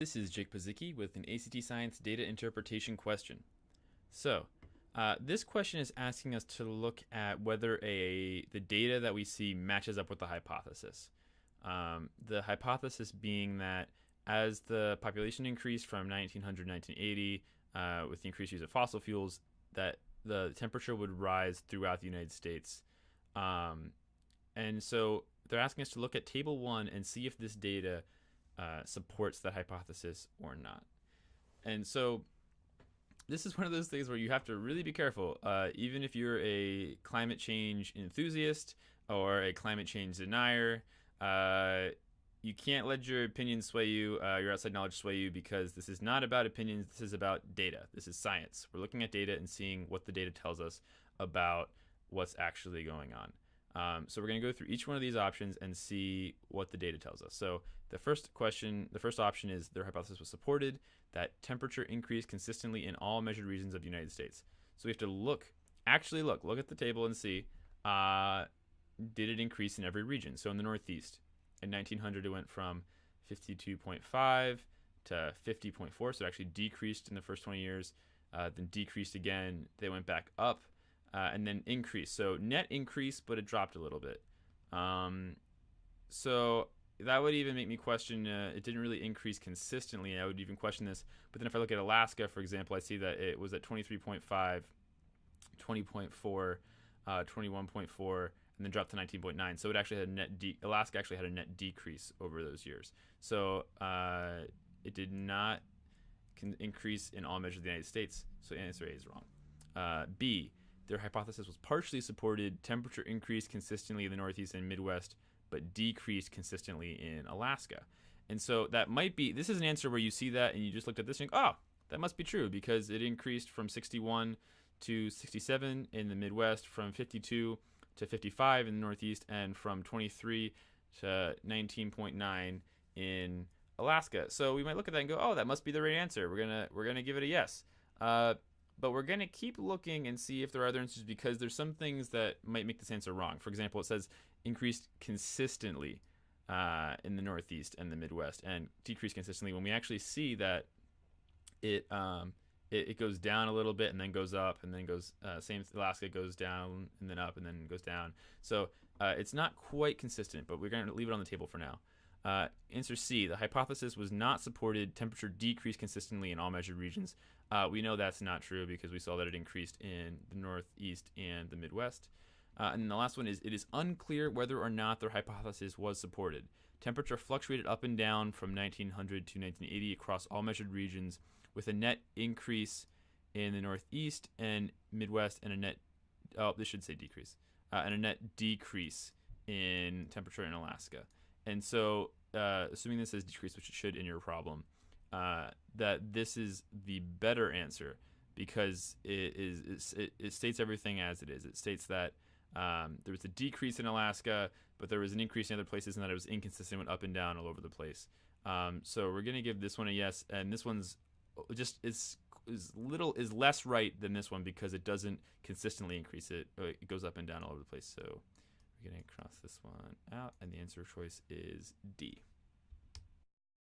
This is Jake Pazicki with an ACT Science data interpretation question. So, this question is asking us to look at whether the data that we see matches up with the hypothesis. The hypothesis being that as the population increased from 1900 to 1980, with the increased use of fossil fuels, that the temperature would rise throughout the United States. And so they're asking us to look at Table 1 and see if this data supports that hypothesis or not. And so this is one of those things where you have to really be careful. Even if you're a climate change enthusiast or a climate change denier, you can't let your opinions sway you, your outside knowledge sway you, because this is not about opinions. This is about data. This is science. We're looking at data and seeing what the data tells us about what's actually going on. So we're going to go through each one of these options and see what the data tells us. So the first option is their hypothesis was supported, that temperature increased consistently in all measured regions of the United States. So we have to look at the table and see, did it increase in every region? So in the Northeast, in 1900 it went from 52.5 to 50.4, so it actually decreased in the first 20 years, then decreased again, they went back up, and then increase. So net increase, but it dropped a little bit. So that would even make me question, it didn't really increase consistently. I would even question this. But then if I look at Alaska, for example, I see that it was at 23.5, 20.4, 21.4, and then dropped to 19.9. So it actually had Alaska actually had a net decrease over those years. So it did not increase in all measures of the United States. So answer A is wrong. B, their hypothesis was partially supported. Temperature increased consistently in the Northeast and Midwest, but decreased consistently in Alaska. And so that might be, this is an answer where you see that and you just looked at this and think, oh, that must be true because it increased from 61 to 67 in the Midwest, from 52 to 55 in the Northeast, and from 23 to 19.9 in Alaska. So we might look at that and go, oh, that must be the right answer. We're gonna give it a yes. But we're going to keep looking and see if there are other answers, because there's some things that might make this answer wrong. For example, it says increased consistently in the Northeast and the Midwest, and decreased consistently, when we actually see that it goes down a little bit and then goes up and then goes, same Alaska goes down and then up and then goes down. So it's not quite consistent, but we're going to leave it on the table for now. Answer C, the hypothesis was not supported. Temperature decreased consistently in all measured regions. We know that's not true because we saw that it increased in the Northeast and the Midwest. And then the last one is, it is unclear whether or not their hypothesis was supported. Temperature fluctuated up and down from 1900 to 1980 across all measured regions, with a net increase in the Northeast and Midwest and a net, this should say decrease, and a net decrease in temperature in Alaska. And so, assuming this says decrease, which it should in your problem, that this is the better answer, because it states everything as it is. It states that there was a decrease in Alaska, but there was an increase in other places, and that it was inconsistent, went up and down all over the place. So we're gonna give this one a yes, and this one's just is less right than this one because it doesn't consistently increase it. It goes up and down all over the place. So we're gonna cross this one out, and the answer choice is D.